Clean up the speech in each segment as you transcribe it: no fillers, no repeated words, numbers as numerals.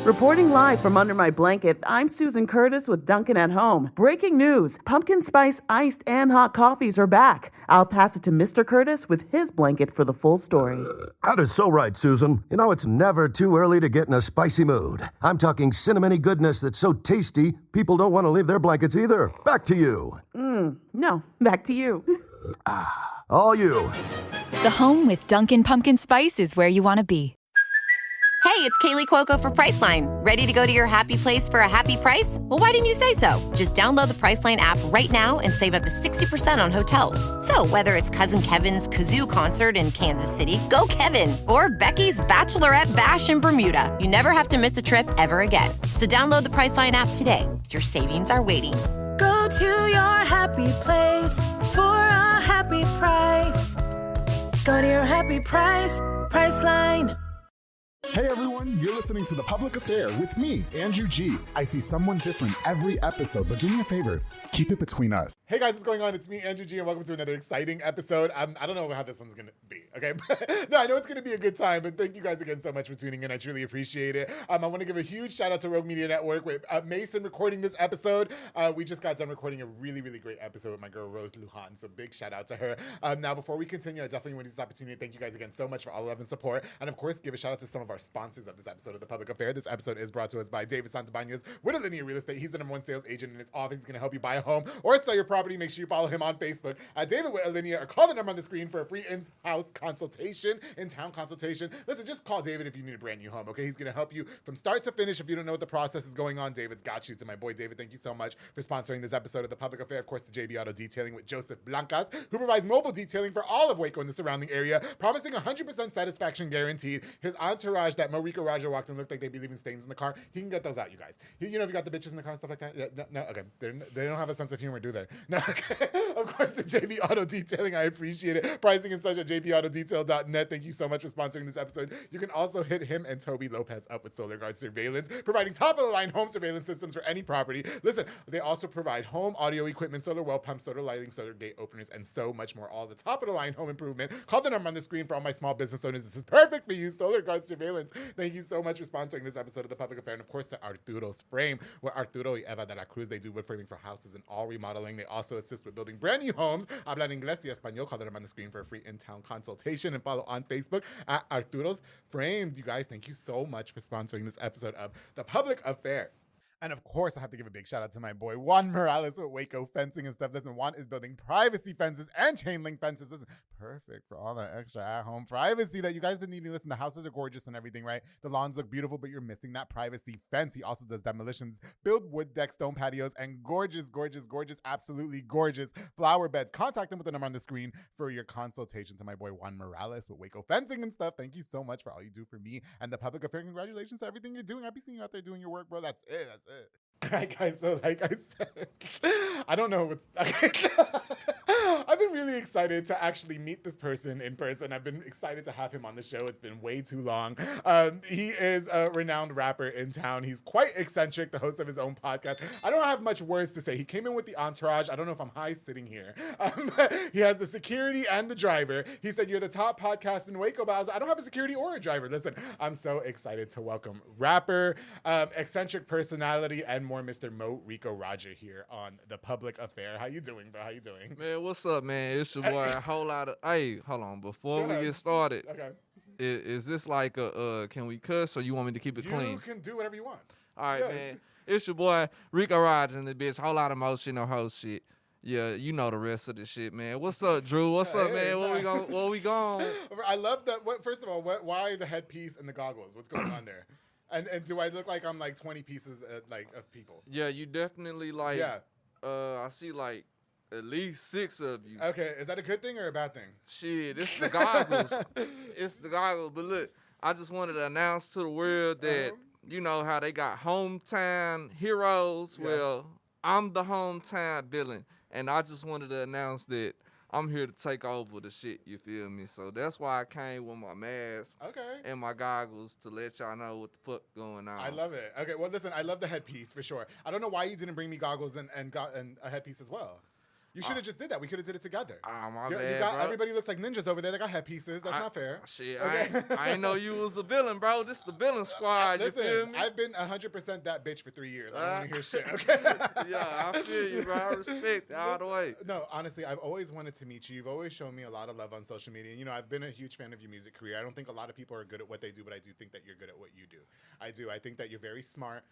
Reporting live from under my blanket, I'm Susan Curtis with Duncan at Home. Breaking news, pumpkin spice iced and hot coffees are back. I'll pass it to Mr. Curtis with his blanket for the full story. That is so right, Susan. You know, it's never too early to get in a spicy mood. I'm talking cinnamony goodness that's so tasty, people don't want to leave their blankets either. Back to you. No, back to you. All you. The home with Dunkin' Pumpkin Spice is where you want to be. Hey, it's Kaylee Cuoco for Priceline. Ready to go to your happy place for a happy price? Well, why didn't you say so? Just download the Priceline app right now and save up to 60% on hotels. So whether it's Cousin Kevin's Kazoo Concert in Kansas City, go Kevin, or Becky's Bachelorette Bash in Bermuda, you never have to miss a trip ever again. So download the Priceline app today. Your savings are waiting. Go to your happy place for a happy price. Go to your happy price, Priceline. Hey everyone, you're listening to The Public Affair with me, Andrew G. I see someone different every episode, but do me a favor, keep it between us. Hey guys, what's going on? It's me, Andrew G, and welcome to another exciting episode. I don't know how this one's going to be, okay? No, I know it's going to be a good time, but thank you guys again so much for tuning in. I truly appreciate it. I want to give a huge shout out to Rogue Media Network with Mason recording this episode. We just got done recording a really, really great episode with my girl, Rose Lujan, so big shout out to her. Now, before we continue, I definitely want to use this opportunity to thank you guys again so much for all the love and support, and of course, give a shout out to some of our sponsors of this episode of The Public Affair. This episode is brought to us by David Santabanez with Alinea Real Estate. He's the #1 sales agent in his office. He's going to help you buy a home or sell your property. Make sure you follow him on Facebook at David with Alinea, or call the number on the screen for a free in-house consultation, in-town consultation. Listen, just call David if you need a brand new home, okay? He's going to help you from start to finish. If you don't know what the process is going on, David's got you. To my boy David, thank you so much for sponsoring this episode of The Public Affair. Of course, to JB Auto Detailing with Joseph Blancas, who provides mobile detailing for all of Waco and the surrounding area, promising 100% satisfaction guaranteed. His entourage that Rico walked and looked like they'd be leaving stains in the car, he can get those out, you guys. You know, if you got the bitches in the car and stuff like that, yeah, no, okay. They don't have a sense of humor, do they? No, okay. Of course, the JB Auto Detailing, I appreciate it. Pricing and such at jbautodetail.net. Thank you so much for sponsoring this episode. You can also hit him and Toby Lopez up with Solar Guard Surveillance, providing top-of-the-line home surveillance systems for any property. Listen, they also provide home audio equipment, solar well pumps, solar lighting, solar gate openers, and so much more. All the top-of-the-line home improvement. Call the number on the screen for all my small business owners. This is perfect for you. Solar Guard Surveillance. Thank you so much for sponsoring this episode of The Public Affair. And of course, to Arturo's Frame, where Arturo y Eva de la Cruz, they do wood framing for houses and all remodeling. They also assist with building brand new homes. Hablan inglés y español. Call them on the screen for a free in-town consultation, and follow on Facebook at Arturo's Frame. You guys, thank you so much for sponsoring this episode of The Public Affair. And of course, I have to give a big shout out to my boy Juan Morales with Waco Fencing and stuff. Listen, Juan is building privacy fences and chain link fences. Listen, perfect for all that extra at-home privacy that you guys been needing. Listen, the houses are gorgeous and everything, right? The lawns look beautiful, but you're missing that privacy fence. He also does demolitions, build wood deck, stone patios, and gorgeous, gorgeous, gorgeous, absolutely gorgeous flower beds. Contact him with the number on the screen for your consultation. To my boy Juan Morales with Waco Fencing and stuff. Thank you so much for all you do for me and The Public Affair. Congratulations to everything you're doing. I'll be seeing you out there doing your work, bro. That's it. That's it. All right, guys, so like I said, I don't know what's... I've been really excited to actually meet this person in person. I've been excited to have him on the show. It's been way too long. He is a renowned rapper in town. He's quite eccentric, the host of his own podcast. I don't have much words to say. He came in with the entourage. I don't know if I'm high sitting here. He has the security and the driver. He said, you're the top podcast in Waco, but I don't have a security or a driver. Listen, I'm so excited to welcome rapper, eccentric personality, and more, Mr. Mo Rico Roger here on The Public Affair. How you doing, bro? How you doing? Man, what's up, man? It's your boy. A whole lot of... Hey, hold on. Before we get started, okay. Is this like a can we cuss, or you want me to keep it clean? You can do whatever you want. All right, man. It's your boy, Rico Roger and the bitch. Whole lot of emotional host shit. Yeah, you know the rest of the shit, man. What's up, Drew? What's up, man? Where we going? I love that. First of all, why the headpiece and the goggles? What's going on there? And do I look like I'm like 20 pieces of people? Yeah, you definitely like. Yeah. I see like at least 6 of you. Okay, is that a good thing or a bad thing? Shit, it's the goggles. It's the goggles. But look, I just wanted to announce to the world that you know how they got hometown heroes. Yeah. Well, I'm the hometown villain, and I just wanted to announce that I'm here to take over the shit, you feel me? So that's why I came with my mask and my goggles to let y'all know what the fuck going on. I love it. Okay, well, listen, I love the headpiece for sure. I don't know why you didn't bring me goggles and a headpiece as well. You should have just did that. We could have did it together. My You bad, got, bro. everybody looks like ninjas over there. They got headpieces. That's not fair. Shit, Okay? I ain't know you was a villain, bro. This the villain squad. Listen, you feel me? I've been 100% that bitch for 3 years. I don't want to hear shit, okay? Yeah, I feel you, bro. I respect it all the way. No, honestly, I've always wanted to meet you. You've always shown me a lot of love on social media. And, you know, I've been a huge fan of your music career. I don't think a lot of people are good at what they do, but I do think that you're good at what you do. I do. I think that you're very smart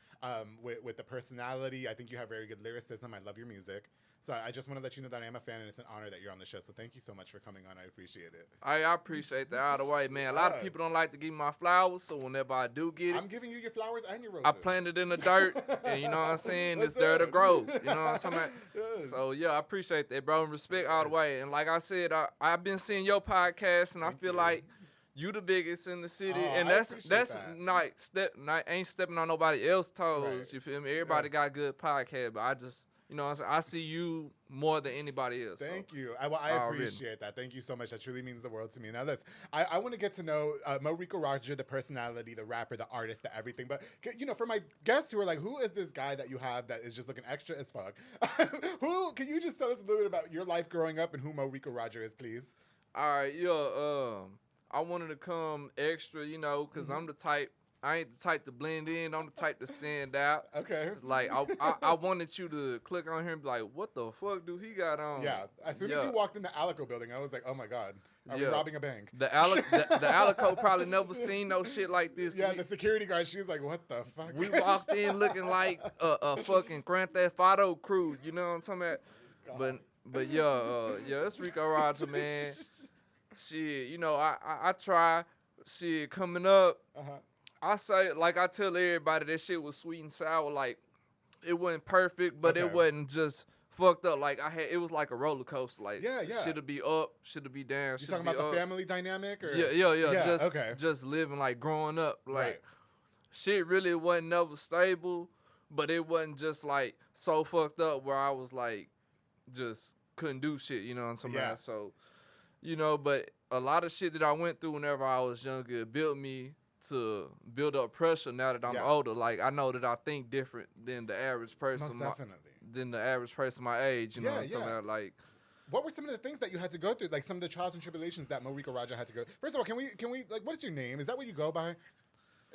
with the personality. I think you have very good lyricism. I love your music. So I just want to let you know that I am a fan, and it's an honor that you're on the show. So thank you so much for coming on. I appreciate it. I appreciate that all the way, man. A lot of people don't like to give me my flowers, so whenever I do get it, I'm giving you your flowers and your roses. I planted in the dirt, and you know what I'm saying? It's there to grow. You know what I'm talking about? Yes. So, yeah, I appreciate that, bro, and respect all the way. And like I said, I've been seeing your podcast, and I feel like you the biggest in the city, and that's not ain't stepping on nobody else's toes. Right. You feel me? Everybody got good podcast, but I just, you know what I'm saying? I see you more than anybody else. Thank you. I appreciate that. Thank you so much. That truly means the world to me. Now, listen, I want to get to know Rico Roger, the personality, the rapper, the artist, the everything. But, you know, for my guests who are like, who is this guy that you have that is just looking extra as fuck? Can you just tell us a little bit about your life growing up and who Rico Roger is, please? All right, yeah. I wanted to come extra, you know, because I'm the type. I ain't the type to blend in. I'm the type to stand out. Okay. Like, I wanted you to click on here and be like, what the fuck do he got on? Yeah. As soon as you walked in the Alico building, I was like, oh, my God. Are we robbing a bank? The Alico probably never seen no shit like this. Yeah, the security guard, she was like, what the fuck? We walked in looking like a fucking Grand Theft Auto crew. You know what I'm talking about? But yeah, it's Rico Roger, man. Shit, you know, I try. Shit, coming up. I say, like I tell everybody, that shit was sweet and sour. Like, it wasn't perfect, but it wasn't just fucked up. Like, it was like a roller coaster. Like, shit'll be up, shit'll be down. You talking about the family dynamic? Or? Yeah. Just living, like, growing up. Like, shit really wasn't never stable, but it wasn't just, like, so fucked up where I was, like, just couldn't do shit, you know what I'm saying? Yeah. So, you know, but a lot of shit that I went through whenever I was younger built me to build up pressure now that I'm older. Like, I know that I think different than the average person. Most definitely. Than the average person my age, you know what I'm saying? Like, what were some of the things that you had to go through? Like, some of the trials and tribulations that Rico Roger had to go. First of all, can we like, what is your name? Is that what you go by?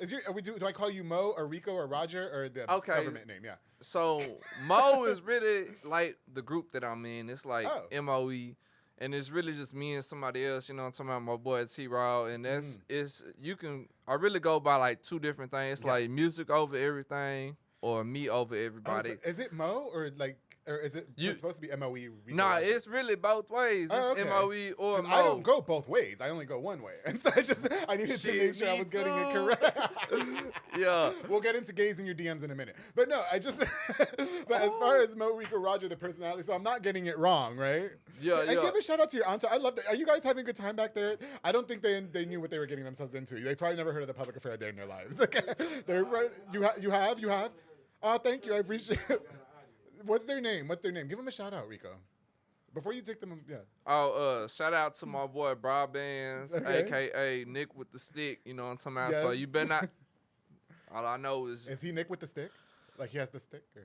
Do I call you Mo or Rico or Roger or the government name? Yeah. So Mo is really like the group that I'm in. It's like MOE. And it's really just me and somebody else, you know what I'm talking about, my boy T-Raw. And that's, I really go by like two different things. It's like music over everything or me over everybody. So is it Mo or is it supposed to be MOE? Rico nah, it's really both ways. It's MOE or Mo. I don't go both ways. I only go one way. And so I needed to make sure I was getting it correct. Yeah. We'll get into gays in your DMs in a minute. But no, but as far as Rico Roger, the personality, so I'm not getting it wrong, right? Yeah, and give a shout out to your auntie. I love that. Are you guys having a good time back there? I don't think they knew what they were getting themselves into. They probably never heard of the public affair day in their lives. Okay. You have? Oh, thank you. I appreciate it. What's their name? Give them a shout out, Rico. Before you take them, shout out to my boy Broadbands, a.k.a. Nick with the Stick. You know what I'm talking about? Yes. So you better not. All I know is he Nick with the stick? Like he has the stick? Or?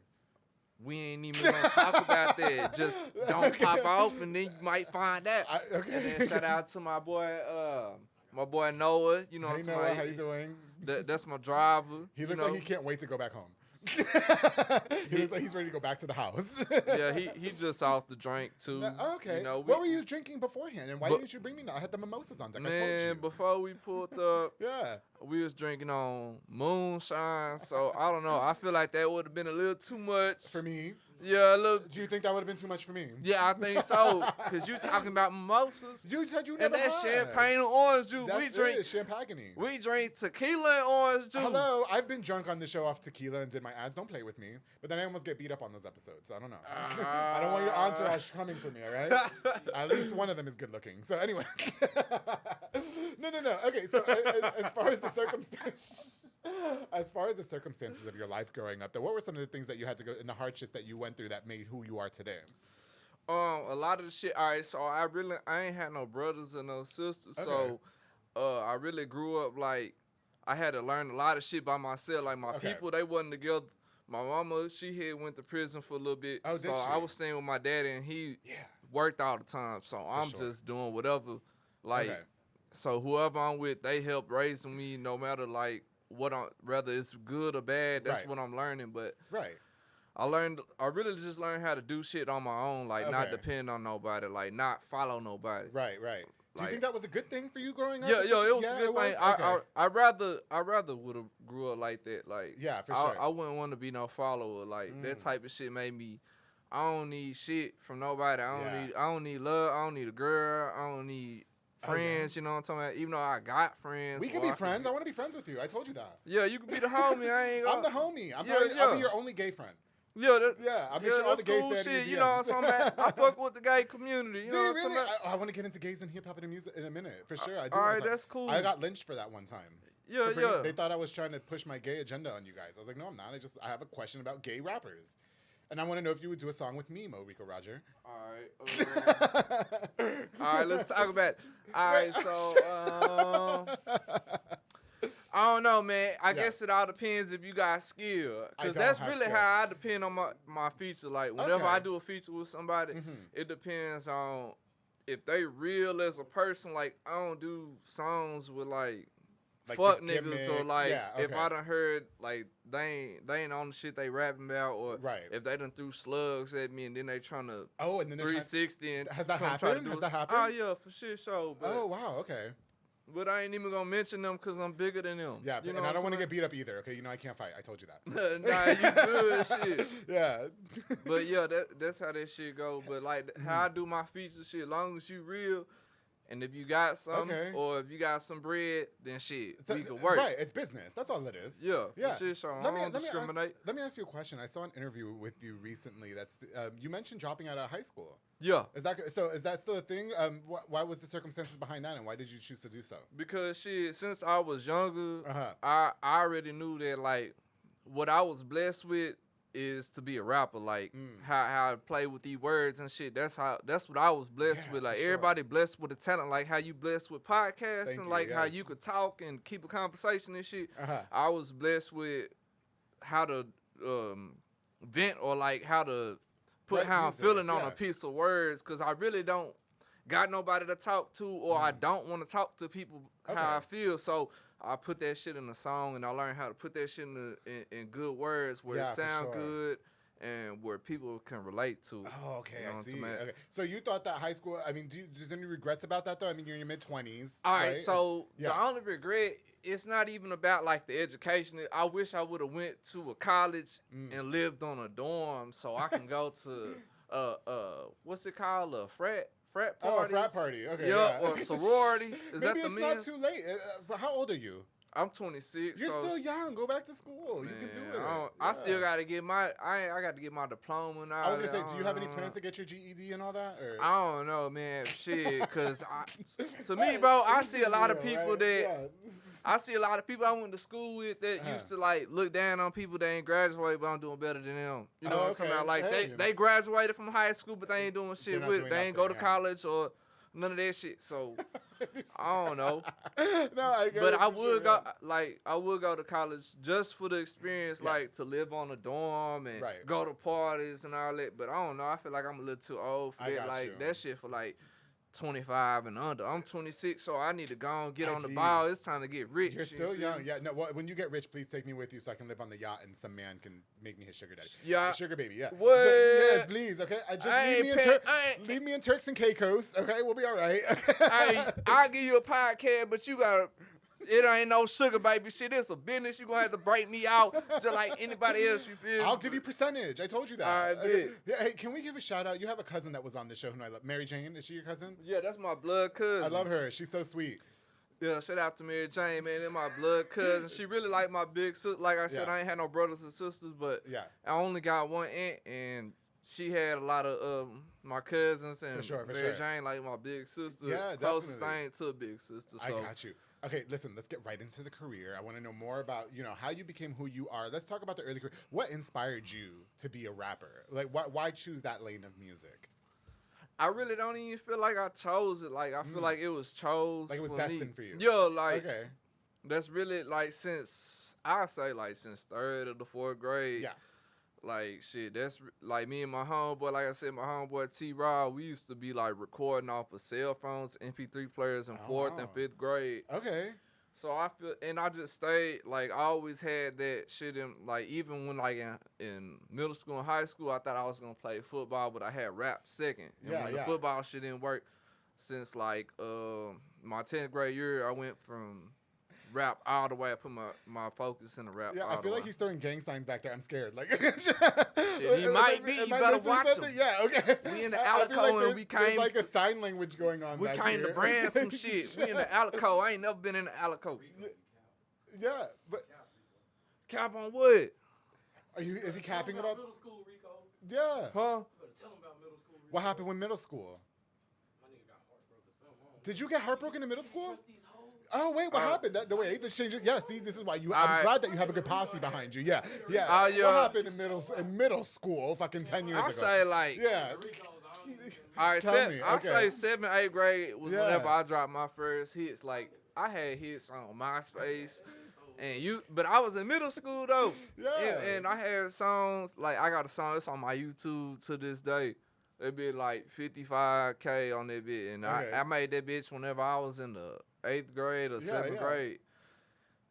We ain't even gonna talk about that. Just don't pop off, and then you might find out. And then shout out to my boy Noah. You know what I'm talking about? How you doing? That's my driver. He looks like he can't wait to go back home. He looks like he's ready to go back to the house. Yeah, he just off the drink too. Okay. You know, what were you drinking beforehand, and why didn't you bring me? I had the mimosas on deck. Man, I told you. before we pulled up, we was drinking on moonshine. So I don't know. I feel like that would have been a little too much for me. Yeah, a little. Do you think that would have been too much for me? Yeah, I think so. Cause you talking about mimosas. You said you never had. And that champagne and orange juice. That's we drink champagne. We drink tequila and orange juice. Hello, I've been drunk on the show off tequila and did my ads. Don't play with me. But then I almost get beat up on those episodes. So I don't know. I don't want your entourage coming for me. All right. At least one of them is good looking. So anyway. No. Okay. So as far as the circumstance. As far as the circumstances of your life growing up, though, what were some of the things that you had to go and the hardships that you went through that made who you are today? A lot of the shit. All right, so I ain't had no brothers or no sisters, so I really grew up like I had to learn a lot of shit by myself. Like my people, they wasn't together. My mama, she had went to prison for a little bit. Oh, did so she? I was staying with my daddy, and he worked all the time. So I'm just doing whatever. Like, so whoever I'm with, they help raising me no matter, like, whether it's good or bad, that's what I'm learning. But I really just learned how to do shit on my own, like, not depend on nobody, like, not follow nobody. Right. Do you think that was a good thing for you growing up? Yeah, it was a good thing. I rather would have grew up like that. Like, for sure. I wouldn't want to be no follower. Like that type of shit made me. I don't need shit from nobody. I don't need love. I don't need a girl. I don't need friends. You know what I'm talking about? Even though I got friends, we can be friends. I want to be friends with you. I told you that. Yeah, you can be the homie. I ain't. I'm the homie. I'll be your only gay friend. I make sure all the gays cool stand shit. easy. You know what I'm talking about? I fuck with the gay community. You Do know you what I'm really? talking about? I want to get into gays and hip hop and music in a minute, for sure. I do. All right, that's cool. I got lynched for that one time. They thought I was trying to push my gay agenda on you guys. I was like, no, I'm not. I have a question about gay rappers, and I want to know if you would do a song with me, Rico Roger. All right, let's talk about it. All right, so I don't know, man. I guess it all depends if you got skill. Because that's really how I depend on my feature. Like, whenever I do a feature with somebody, it depends on if they real as a person. Like, I don't do songs with, like fuck niggas or, like, if I done heard, like, they ain't on the shit they rapping about, or if they done threw slugs at me and then they trying to and then 360 and has that happened? Has that happened? Oh, yeah, for sure. But, oh, wow, okay. But I ain't even gonna mention them because I'm bigger than them. Yeah, you know and I don't want to get beat up either. Okay, I can't fight. I told you that. Nah, you good shit. Yeah. But yeah, that's how that shit go. But like how I do my feature shit, long as you real, and if you got something or if you got some bread, then shit, we can work. Right, it's business. That's all it is. Yeah. For shit, so I don't discriminate. Let me ask you a question. I saw an interview with you recently. You mentioned dropping out of high schoul. Yeah. Is that still a thing? Why was the circumstances behind that, and why did you choose to do so? Because shit, since I was younger, I already knew that, like, what I was blessed with is to be a rapper. Like how I play with these words and shit. That's what I was blessed with. Like everybody blessed with a talent. Like how you blessed with podcasting. How you could talk and keep a conversation and shit. I was blessed with how to vent or like how to put how I'm feeling on a piece of words, because I really don't got nobody to talk to, or I don't want to talk to people how I feel. So I put that shit in a song, and I learned how to put that shit in good words where it sound good and where people can relate to. Oh, okay, you know I see. Okay. So you thought that high school, I mean, there's any regrets about that, though? I mean, you're in your mid-20s. All right, so the only regret, it's not even about, like, the education. I wish I would have went to a college and lived on a dorm so I can go to, what's it called, a frat party? Oh, a frat party. Okay. Yeah, or sorority. Is that the Maybe it's not too late. How old are you? I'm 26. You're so still young. Go back to school. You can do it. I still got to get my. I got to get my diploma now. I was gonna say, do you have any plans to get your GED and all that? Or? I don't know, man. Shit, cause to me, bro, I see a lot of people I see a lot of people I went to school with that used to like look down on people that ain't graduated, but I'm doing better than them. You know what I'm talking about? Like they graduated from high school, but they ain't doing shit with it. They ain't go to college or none of that shit. So I don't know. No, I get but it. I would go I would go to college just for the experience, like to live on a dorm and go to parties and all that. But I don't know. I feel like I'm a little too old for that. Like that shit for like 25 and under. I'm 26, so I need to go and get on the ball. It's time to get rich. You're still young. Yeah. No. When you get rich, please take me with you so I can live on the yacht and some man can make me his sugar daddy. Yeah. Sugar baby. Yeah. What? So, yes, please. Okay. Leave me in Turks and Caicos. Okay. We'll be all right. I'll give you a podcast, but you gotta. It ain't no sugar baby shit. It's a business. You gonna have to break me out just like anybody else. You feel? I'll give you percentage. I told you that. All right, okay. Yeah, hey, can we give a shout out? You have a cousin that was on the show who I love. Mary Jane. Is she your cousin? Yeah, that's my blood cousin. I love her. She's so sweet. Yeah, shout out to Mary Jane, man. They're my blood cousin. She really like my big sister. Like I said, I ain't had no brothers and sisters, but I only got one aunt, and she had a lot of my cousins, and Mary Jane like my big sister. Yeah, closest thing to a big sister. So. I got you. Okay, listen, let's get right into the career. I want to know more about, how you became who you are. Let's talk about the early career. What inspired you to be a rapper? Like, why choose that lane of music? I really don't even feel like I chose it. Like, I feel like it was chose like it was for destined me. for you. Yeah, like, that's really, like, since 3rd or the 4th grade. Yeah. Like, shit, that's like me and my homeboy, like I said, my homeboy T-Rod, we used to be like recording off of cell phones, MP3 players in 4th and 5th grade. Okay. So I feel, and I just stayed, like, I always had that shit in, like, even when, like, in middle school and high school, I thought I was going to play football, but I had rap second. And when the football shit didn't work, since, like, my 10th grade year, I went from rap all the way. I put my focus in the rap. Yeah, I feel like he's throwing gang signs back there. I'm scared. Like, shit, he might be. You better watch him. Yeah, okay. We in the Alico and we came. There's like a sign language going on. We back came here. to brand some shit. We in the Alico. I ain't never been in the Alico. Yeah, but cap on what? Is he capping about middle school, Rico? Yeah. Huh? Tell him about middle school, Rico. What happened with middle school? My nigga got heartbroken. Something. Did you get heartbroken in middle school? Oh wait, what happened? Wait, this changes. Yeah, see, this is why you. I'm glad that you have a good posse behind you. Yeah, yeah. What happened in middle school? Fucking 10 years ago. I say like yeah. All right, I say 7th, 8th grade was whenever I dropped my first hits. Like I had hits on MySpace, but I was in middle school though. Yeah. And I had songs like I got a song that's on my YouTube to this day. It be like 55K on that bit, and I made that bitch whenever I was in the 8th grade or 7th grade,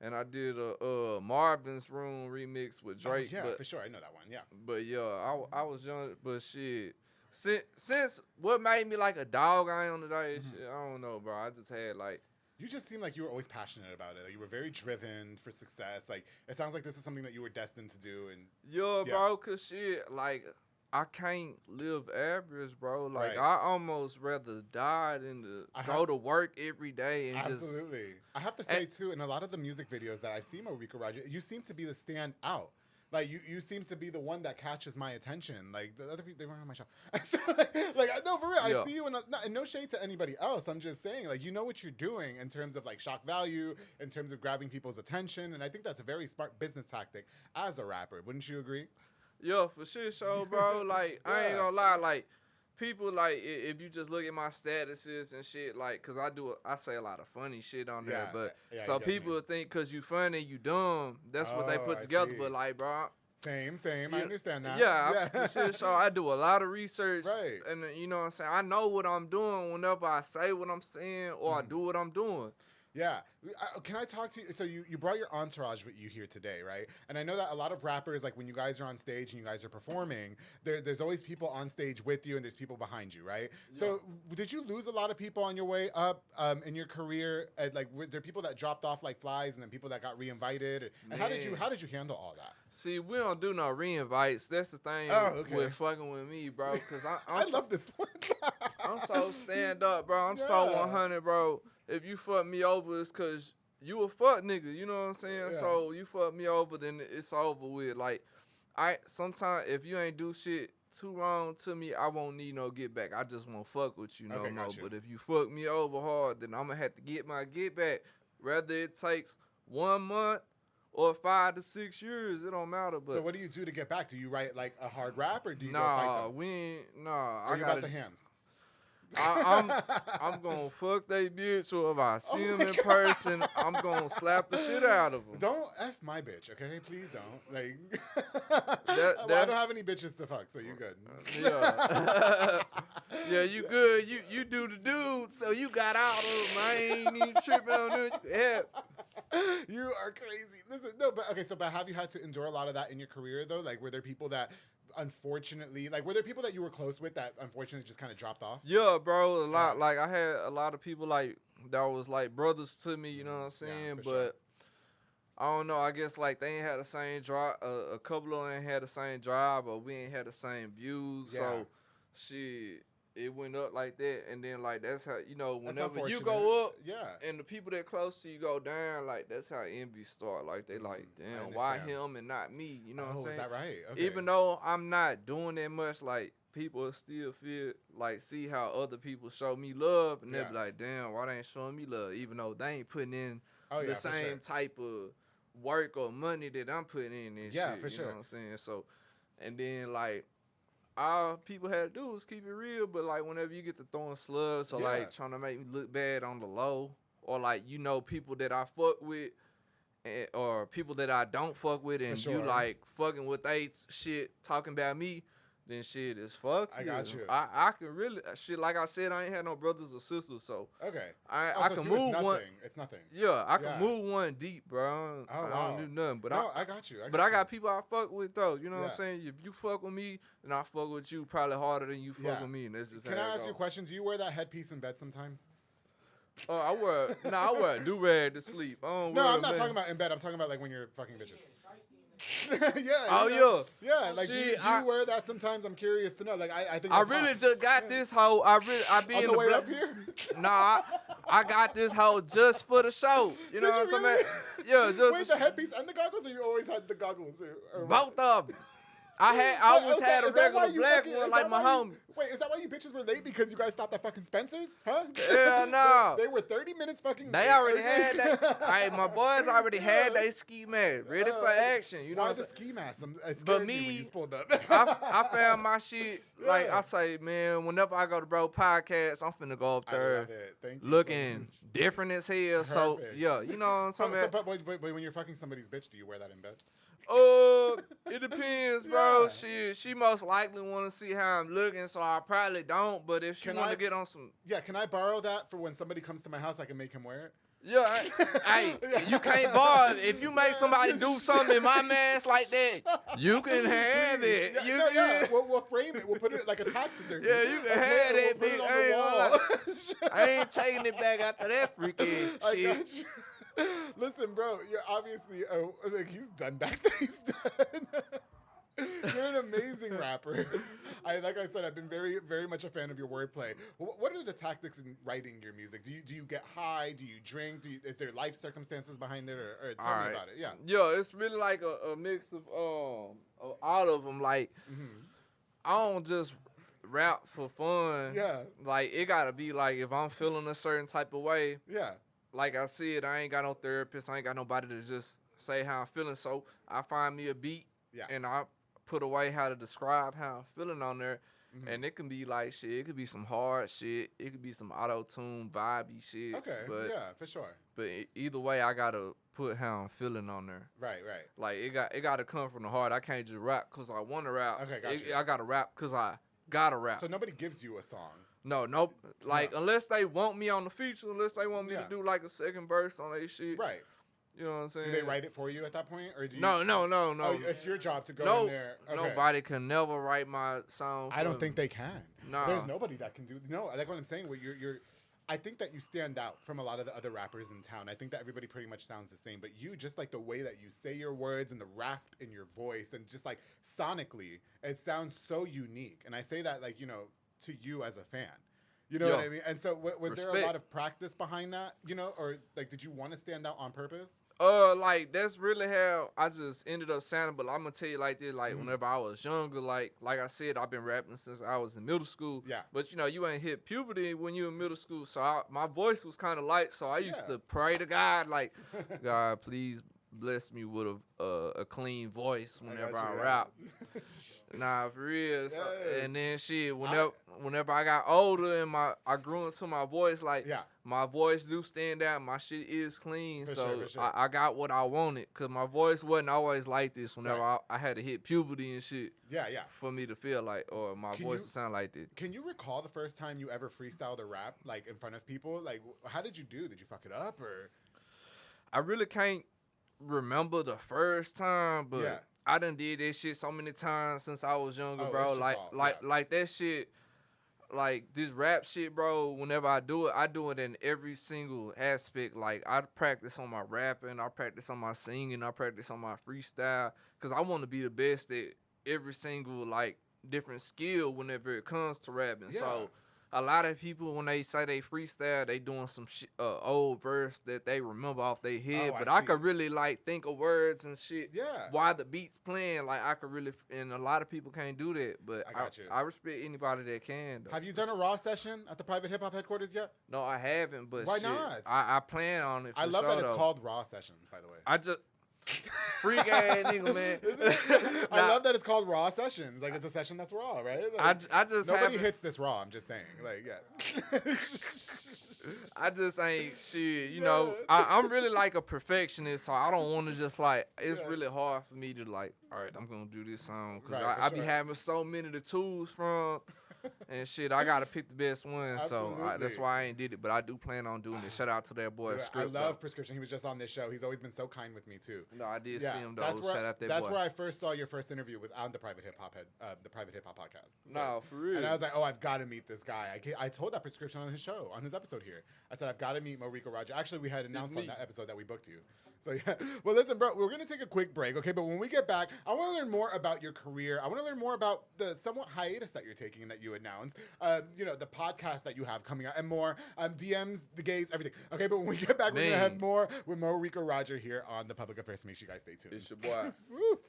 and I did a Marvin's Room remix with Drake. Yeah, for sure, I know that one. Yeah, but yeah, I was young, but shit. Since what made me like a dog I am today, shit, I don't know, bro. I just had like. You just seemed like you were always passionate about it. Like, you were very driven for success. Like it sounds like this is something that you were destined to do. And bro, cause shit, like. I can't live average, bro. Like I almost rather die than to go to work every day and absolutely. I have to say too, in a lot of the music videos that I've seen of Rico Roger, you seem to be the standout. Like you seem to be the one that catches my attention. Like the other people, they weren't on my show. So, like no, for real, I see you. And no shade to anybody else. I'm just saying, like you know what you're doing in terms of like shock value, in terms of grabbing people's attention, and I think that's a very smart business tactic as a rapper. Wouldn't you agree? Yeah, for sure, so bro. Like I ain't gonna lie, like people like if you just look at my statuses and shit, like, cause I say a lot of funny shit on there, but so people think cause you funny, you dumb. That's what they put together. But like, bro. Same. I understand that. Yeah. For sure, so I do a lot of research, right? And you know what I'm saying. I know what I'm doing whenever I say what I'm saying or I do what I'm doing. Yeah. Can I talk to you? So you brought your entourage with you here today, right? And I know that a lot of rappers, like when you guys are on stage and you guys are performing, there's always people on stage with you and there's people behind you, right? Yeah. So did you lose a lot of people on your way up in your career? Like were there people that dropped off like flies and then people that got re-invited? And how did you handle all that? See, we don't do no re-invites. That's the thing with fucking with me, bro. Because I love this one. I'm so stand up, bro. I'm so 100, bro. If you fuck me over, it's because you a fuck nigga. You know what I'm saying? Yeah. So you fuck me over, then it's over with. Like, sometimes if you ain't do shit too wrong to me, I won't need no get back. I just won't fuck with you no more. Gotcha. But if you fuck me over hard, then I'm going to have to get my get back. Whether it takes 1 month or 5 to 6 years, it don't matter. But so what do you do to get back? Do you write like a hard rap or do you go fight them? I got the hands. I'm gonna fuck they bitch, or if I see him in person, I'm gonna slap the shit out of him. Don't F my bitch, okay? Please don't. Like, I don't have any bitches to fuck, so you good. Yeah, you good. You do the dude, so you got out of him. I ain't even tripping on it. Yeah. You are crazy. Listen, no, but okay, but have you had to endure a lot of that in your career though? Like, were there people that unfortunately, like, were there people that you were close with that unfortunately just kind of dropped off? Yeah, bro, a lot. Like, I had a lot of people like that was like brothers to me. You know what I'm saying? But sure. I don't know. I guess like they ain't had the same drive. A couple of them ain't had the same drive, or we ain't had the same views. Yeah. So, shit. It went up like that, and then like that's how whenever you go up, and the people that close to you go down, like that's how envy start. Like they like, damn, why him and not me? You know what I'm saying? Is that right? Okay. Even though I'm not doing that much, like people still feel like see how other people show me love, and they be like, damn, why they ain't showing me love? Even though they ain't putting in the same type of work or money that I'm putting in. And shit, for sure. You know what I'm saying? So, and then like. All people had to do was keep it real, but like whenever you get to throwing slugs or like trying to make me look bad on the low, or like people that I fuck with or people that I don't fuck with, and sure. you like fucking with they shit talking about me, then shit is fuck. I got you. I can really shit. Like I said, I ain't had no brothers or sisters, so Okay. I so can it's move nothing. one. It's nothing. Yeah, I Yeah. can move one deep, bro. Oh, I wow. don't do nothing, but No, I got you. but I got people I fuck with though. You know what Yeah. I'm saying? If you fuck with me, then I fuck with you probably harder than you fuck Yeah. with me. And that's just Can how I it ask you a go. question? Do you wear that headpiece in bed sometimes? Oh, I wear a do-rag to sleep. I don't No, wear I'm a not man. talking about in bed. I'm talking about like when you're fucking bitches. Yeah. Oh, you know? yeah. Yeah. Like, do See, you wear that sometimes? I'm curious to know. Like, I think I that's really hot. just got this hoe. I be On in the way black- up here. Nah, I got this hoe just for the show. You know Did what I'm you talking about? Yeah, just Wait, the headpiece and the goggles, or you always had the goggles? Or both of them. I But, always okay, had a is that why regular you black fucking- one is like that my why you- homie. Wait, is that why you bitches were late because you guys stopped at fucking Spencer's? Huh? Hell no. They were 30 minutes fucking They late. already had that. My boys already had their ski mask ready for action. You know Why what the I'm saying? ski mask? It But scared me when me, you pulled up. I found my shit. Like Yeah. I say, man, whenever I go to Bro Podcast, I'm finna go up I there love it. Thank you so looking much. different as hell. So Perfect. yeah, you know what I'm talking about. But when you're fucking somebody's bitch, do you wear that in bed? It depends, bro. Yeah. She most likely want to see how I'm looking, so I probably don't. But if she Can want I- to get on some, Yeah, can I borrow that for when somebody comes to my house? I can make him wear it. yeah, hey, you can't borrow. If you make somebody do something in my mask like that, you can have it. Yeah, You no, can, yeah. We'll frame it. We'll put it like a tax certificate. yeah, you can have that We'll put it bitch. on I the ain't wall. I ain't taking it back after that freaking I shit. got you. Listen, bro, you're obviously like he's done back there. He's done. You're an amazing rapper. Like I said, I've been very, very much a fan of your wordplay. What are the tactics in writing your music? Do you get high? Do you drink? Is there life circumstances behind it? Or tell me about it. Yeah. Yeah, it's really like a mix of all of them. Like I don't just rap for fun. Yeah. Like it gotta be like if I'm feeling a certain type of way. Yeah. Like I said, I ain't got no therapist. I ain't got nobody to just say how I'm feeling. So I find me a beat Yeah. and I put away how to describe how I'm feeling on there. And it can be like shit. It could be some hard shit. It could be some auto-tune, vibey shit. Okay. But, yeah, for sure. But either way, I gotta put how I'm feeling on there. Right. Like it gotta come from the heart. I can't just rap because I want to rap. Okay, gotcha. I gotta rap because I gotta rap. So nobody gives you a song. No. Like unless they want me on the feature, unless they want me Yeah. to do like a second verse on their shit. Right. You know what I'm saying? Do they write it for you at that point, or do you? No. Oh, it's your job to go No, in there. Okay. nobody can never write my song. I don't think they can. Nah. There's nobody that can do. No, like what I'm saying. Where you're. I think that you stand out from a lot of the other rappers in town. I think that everybody pretty much sounds the same, but you just like the way that you say your words and the rasp in your voice, and just like sonically, it sounds so unique. And I say that like to you as a fan. You know what I mean? And so was there a Respect. lot of practice behind that? Or like did you want to stand out on purpose? Like that's really how I just ended up sounding. But I'm gonna tell you like this, like whenever I was younger, like I said, I've been rapping since I was in middle school. Yeah. But you ain't hit puberty when you in middle school, so my voice was kind of light. So I used Yeah. to pray to God, like, God, please bless me with a clean voice whenever got I you, rap. Nah, for real. So, Yes. and then shit, whenever I got older and I grew into my voice, like Yeah. my voice do stand out. My shit is clean, For so sure, for sure. I got what I wanted. Cause my voice wasn't always like this. Whenever Right. I had to hit puberty and shit, Yeah. for me to feel like, or my Can voice you- to sound like this. Can you recall the first time you ever freestyled a rap like in front of people? Like, how did you do? Did you fuck it up or? I really can't remember the first time, but Yeah. I done did that shit so many times since I was younger, Oh, bro. it's just Like, all- like, yeah. like that shit. Like this rap shit, bro. Whenever I do it in every single aspect. Like I practice on my rapping, I practice on my singing, I practice on my freestyle, cause I want to be the best at every single like different skill whenever it comes to rapping. Yeah. So a lot of people when they say they freestyle, they doing some old verse that they remember off their head. Oh, But I I see. could really like think of words and shit. Yeah. While the beat's playing, like I could really, and a lot of people can't do that. But I got you. I respect anybody that can. Though. Have you done a raw session at the private hip hop headquarters yet? No, I haven't. But Why shit, not? I plan on it. For I love sure, that it's though. called raw sessions, by the way. I just freak ass nigga, man. I love that it's called Raw Sessions. Like, it's a session that's raw, right? Like, I just nobody haven't- hits this raw. I'm just saying. Like, yeah. I just ain't shit, you know. I'm really like a perfectionist, so I don't want to just like. It's really hard for me to like. All right, I'm gonna do this song because Right, for I be sure. having so many to choose from, and shit. I gotta pick the best one, so that's Absolutely. why I ain't did it. But I do plan on doing it. Shout out to that boy. Dude, I Script, love though. Prescription. He was just on this show. He's always been so kind with me too. No, I did Yeah, see him though. that's where, Shout out that that's boy. where I first saw your first interview was on the Private Hip Hop the Private Hip Hop podcast. No, for real. And I was like, oh, I've got to meet this guy. I told that Prescription on his show, on his episode here. I said, I've got to meet Rico Roger. Actually, we had announced on me. that episode that we booked you. So yeah. Well, listen, bro, we're gonna take a quick break, okay? But when we get back, I want to learn more about your career. I want to learn more about the somewhat hiatus that you're taking and that you announced. You know, the podcast that you have coming out and more. DMs, the gays, everything. Okay, but when we get back, we're gonna have more with Rico Roger here on the Public Affairs. Make sure you guys stay tuned. It's your boy. Woof.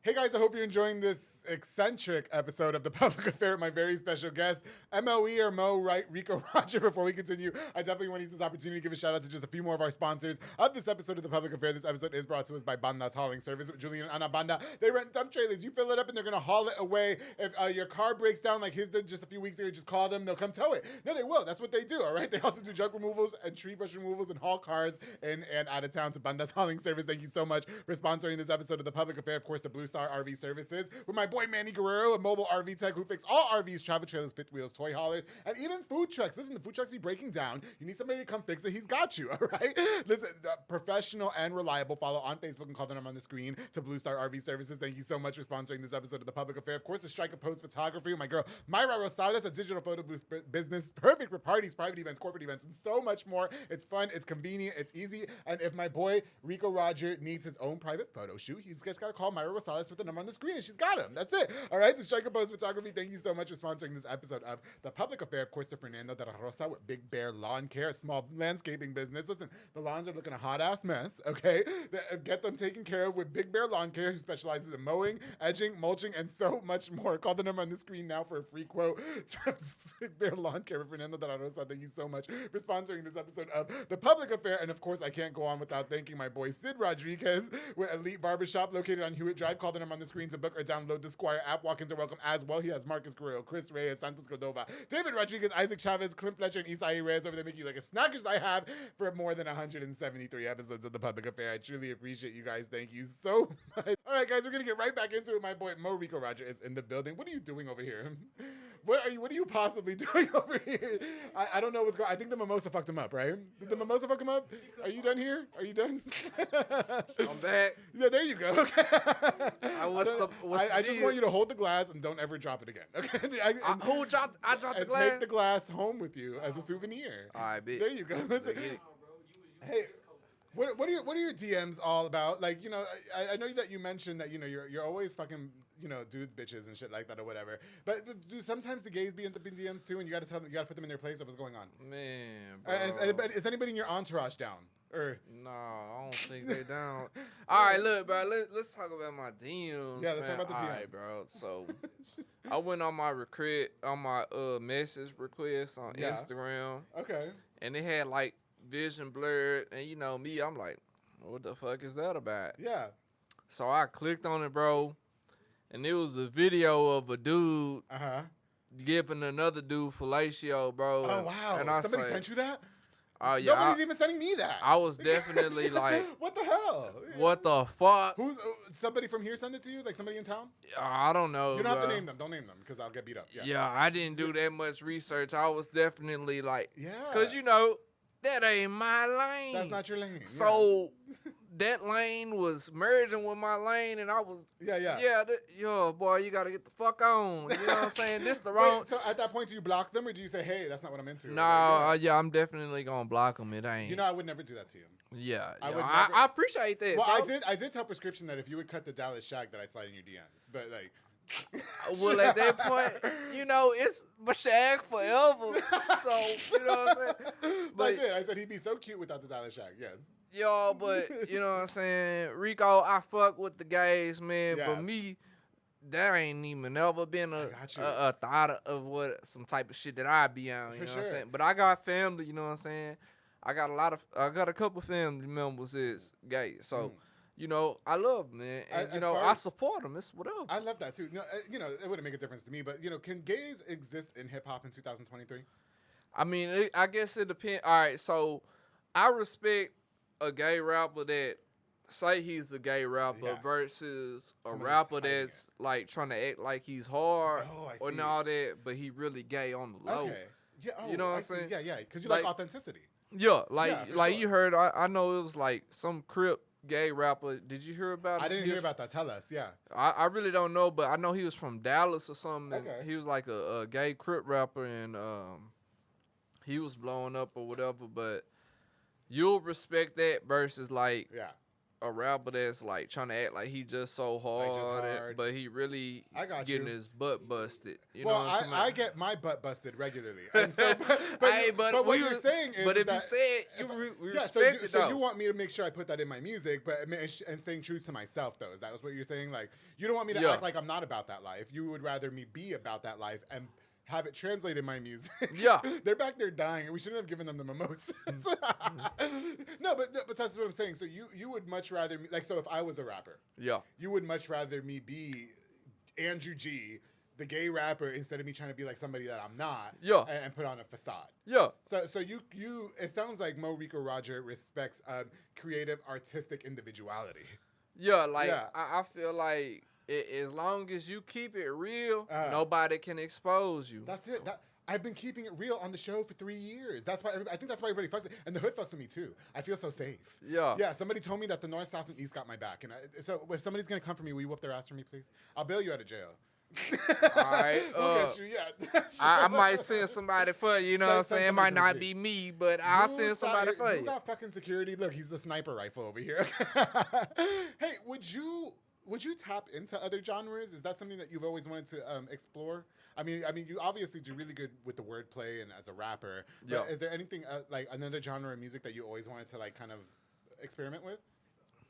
Hey guys, I hope you're enjoying this eccentric episode of The Public Affair with my very special guest, MOE or Mo Right Rico Roger. Before we continue, I definitely want to use this opportunity to give a shout out to just a few more of our sponsors of this episode of The Public Affair. This episode is brought to us by Banda's Hauling Service. Julian and Ana Banda, they rent dump trailers. You fill it up and they're going to haul it away. If your car breaks down like his did just a few weeks ago, just call them. They'll come tow it. No, they will. That's what they do, all right? They also do junk removals and tree brush removals and haul cars in and out of town to Banda's Hauling Service. Thank you so much for sponsoring this episode of The Public Affair. Of course, the Blue Star RV Services with my boy Manny Guerrero, a mobile RV tech who fixes all RVs, travel trailers, fifth wheels, toy haulers, and even food trucks. Listen, the food trucks be breaking down. You need somebody to come fix it. He's got you, all right? Listen, professional and reliable. Follow on Facebook and call the number on the screen to Blue Star RV Services. Thank you so much for sponsoring this episode of The Public Affair. Of course, the Strike a Pose Photography with my girl Myra Rosales, a digital photo booth business, perfect for parties, private events, corporate events, and so much more. It's fun, it's convenient, it's easy. And if my boy Rico Roger needs his own private photo shoot, he's just got to call Myra Rosales with the number on the screen, and she's got him. That's it. All right, the Strike a Pose Photography. Thank you so much for sponsoring this episode of The Public Affair. Of course, to Fernando de la Rosa with Big Bear Lawn Care, a small landscaping business. Listen, the lawns are looking a hot ass mess. Okay, get them taken care of with Big Bear Lawn Care, who specializes in mowing, edging, mulching, and so much more. Call the number on the screen now for a free quote to Big Bear Lawn Care with Fernando de la Rosa. Thank you so much for sponsoring this episode of The Public Affair. And of course, I can't go on without thanking my boy Sid Rodriguez with Elite Barbershop located on Hewitt Drive. Call the number on the screen to book or download the Squire app. Walk-ins are welcome as well. He has Marcus Guerrero, Chris Reyes, Santos Cordova, David Rodriguez, Isaac Chavez, Clint Fletcher, and Isai Reyes over there making you like a snack as I have for more than 173 episodes of The Public Affair. I truly appreciate you guys. Thank you so much. All right, guys, we're gonna get right back into it. My boy Mo Rico Roger is in the building. What are you doing over here? What are you possibly doing over here? I don't know what's going on. I think the mimosa fucked him up, right? Did the mimosa fuck him up? Are you done here? Are you done? I'm back. Yeah, there you go. Okay. I just want you to hold the glass and don't ever drop it again. Okay. Who dropped? I dropped the and glass. take the glass home with you as a souvenir. All right, bitch. There you go. Listen, hey, what are your DMs all about? Like, you know, I know that you mentioned that, you know, you're always fucking, you know, dudes, bitches and shit like that or whatever. But do sometimes the gays be in the DMs too, and you got to tell them, you got to put them in their place of what's going on? Man, bro. Is anybody in your entourage down? Or No, I don't think they down. All right, look, bro. Let's talk about my DMs. Yeah, let's talk man. about the All DMs. right, bro. So I went on my message request on Yeah. Instagram, okay, and it had like vision blurred, and you know me, I'm like, what the fuck is that about? yeah, So I clicked on it, bro, and it was a video of a dude giving another dude fellatio, bro. Oh wow! And I Somebody say, sent you that? Oh yeah, Nobody's even sending me that. I was definitely like, what the hell? what the fuck? Who's somebody from here send it to you? Like somebody in town? I don't know. You don't have to bro. name them. Don't name them because I'll get beat up. Yeah. Yeah, I didn't do that much research. I was definitely like, Yeah. because you know that ain't my lane. That's not your lane. Yeah. So that lane was merging with my lane, and I was yo boy, you gotta get the fuck on. You know what I'm saying? This the wrong. Wait, so at that point, do you block them or do you say, hey, that's not what I'm into? No, Like, yeah, I'm definitely gonna block them. It ain't. You know, I would never do that to you. Yeah, I yo, would I, never- I appreciate that. Well, bro. I did tell Prescription that if you would cut the Dallas shag, that I'd slide in your DMs. But like, Well, at that point, you know, it's Bashag forever. So, you know what I'm saying? I did. I said he'd be so cute without the Dallas shag. Yes. Yo, but you know what I'm saying? Rico, I fuck with the gays, man. Yeah. But me, that ain't even never been a got you. thought of what some type of shit that I be on. You For know sure. what I'm saying? But I got family, you know what I'm saying? I got a couple family members is gay. So, you know, I love them, man. And, As you know, far I as- support them. It's whatever. I love that too. No, you know, it wouldn't make a difference to me, but you know, can gays exist in hip hop in 2023? I mean, I guess it depends. All right, so I respect a gay rapper that say he's a gay rapper Yeah. versus a Somebody's rapper hiding that's like trying to act like he's hard Oh, I or see. all that, but he really gay on the low. Okay. Yeah. Oh, You know what I I'm see. saying? Yeah. Because you like Like- authenticity. Yeah, like Yeah, for like sure. you heard. I know it was like some Crip gay rapper. Did you hear about? I him? didn't He hear was- about that. Tell us. Yeah. I really don't know, but I know he was from Dallas or something. And Okay. he was like a gay Crip rapper, and he was blowing up or whatever. But you'll respect that versus like Yeah. a rapper that's like trying to act like he just so hard, hard. but he really I got getting you. his butt busted. You Well, know what I'm talking I about? get my butt busted regularly, and so, Hey, but what we you're was- saying is but if that you said you yeah, so respect you, it so though. you want me to make sure I put that in my music, but and staying true to myself though. Is that what you're saying? Like you don't want me to Yeah. act like I'm not about that life. You would rather me be about that life and have it translated in my music. Yeah. They're back there dying, and we shouldn't have given them the mimosas. No, but that's what I'm saying. So you would much rather me, like, so if I was a rapper, Yeah. you would much rather me be Andrew G, the gay rapper, instead of me trying to be like somebody that I'm not. Yeah. And put on a facade. Yeah. So you it sounds like Mo Rico Roger respects creative artistic individuality. Yeah, like Yeah. I feel like as long as you keep it real, Uh-huh. nobody can expose you. That's it. I've been keeping it real on the show for 3 years. That's why I think that's why everybody fucks it. And the hood fucks with me too. I feel so safe. Yeah. Yeah. Somebody told me that the North, South, and East got my back. And so if somebody's gonna come for me, will you whoop their ass for me, please? I'll bail you out of jail. All right, We'll get you. Yeah. I might send somebody for you. You know what I'm Send saying? It might somebody for not me. be me, but I'll You send somebody side- for you you. got fucking security. Look, he's the sniper rifle over here. Hey, would you tap into other genres? Is that something that you've always wanted to explore? I mean, you obviously do really good with the wordplay and as a rapper. But Yeah. is there anything like another genre of music that you always wanted to like kind of experiment with?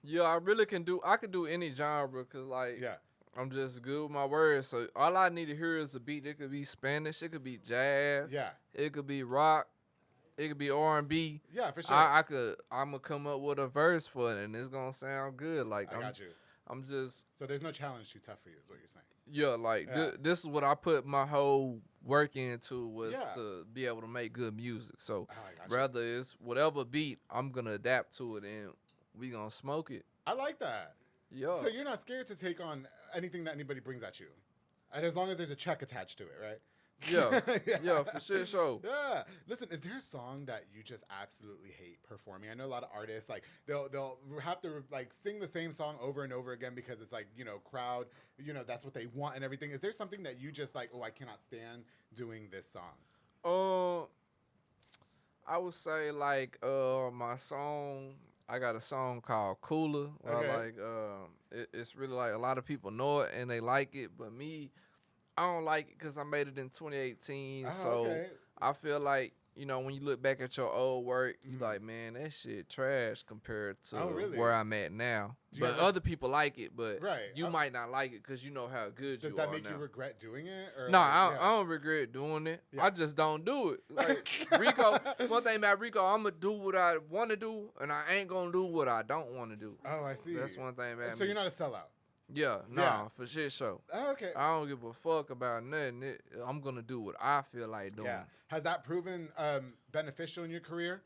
Yeah, I really can do. I could do any genre because like Yeah. I'm just good with my words. So all I need to hear is a beat. It could be Spanish. It could be jazz. Yeah. It could be rock. It could be R&B. Yeah, for sure. I'm gonna come up with a verse for it, and it's gonna sound good. Like I got you. I'm just So there's no challenge too tough for you, is what you're saying. yeah. Like Yeah. this is what I put my whole work into was Yeah. to be able to make good music. So I got you. rather it's whatever beat, I'm gonna adapt to it, and we gonna smoke it. I like that. Yeah. So you're not scared to take on anything that anybody brings at you, and as long as there's a check attached to it, right? Yeah. Yeah, for sure. Yeah. Listen, is there a song that you just absolutely hate performing? I know a lot of artists like they'll have to like sing the same song over and over again because it's like, you know, crowd, you know, that's what they want and everything. Is there something that you just like, oh, I cannot stand doing this song? I would say like my song. I got a song called Cooler. Where Okay. I like it's really like a lot of people know it and they like it, but me, I don't like it because I made it in 2018. Oh, so okay. I feel like, you know, when you look back at your old work, you like, man, that shit trash compared to Oh, really? where I'm at now. Do you But ever- other people like it, but Right. you might not like it because you know how good Does you that are make now. you regret doing it? Or No, like, I yeah. don't regret doing it. Yeah. I just don't do it. Like Rico, one thing about Rico, I'm gonna do what I want to do, and I ain't gonna do what I don't want to do. Oh, I see. That's one thing about So me. you're not a sellout. Yeah, nah, Yeah. for shit show. Oh, okay. I don't give a fuck about nothing. I'm gonna do what I feel like doing. Yeah. Has that proven beneficial in your career?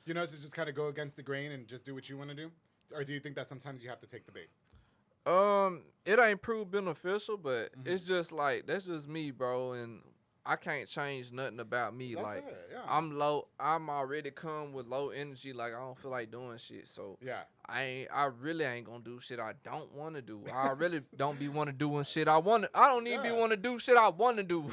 You know, to just kind of go against the grain and just do what you want to do? Or do you think that sometimes you have to take the bait? It ain't proved beneficial, but Mm-hmm. it's just like that's just me, bro, and I can't change nothing about me. That's like it, yeah. I'm low. I'm already come with low energy. Like I don't feel like doing shit. So Yeah. I really ain't gonna do shit I don't want to do. I really don't be want to doing shit I want. I don't even be Yeah. want to do shit I want to do.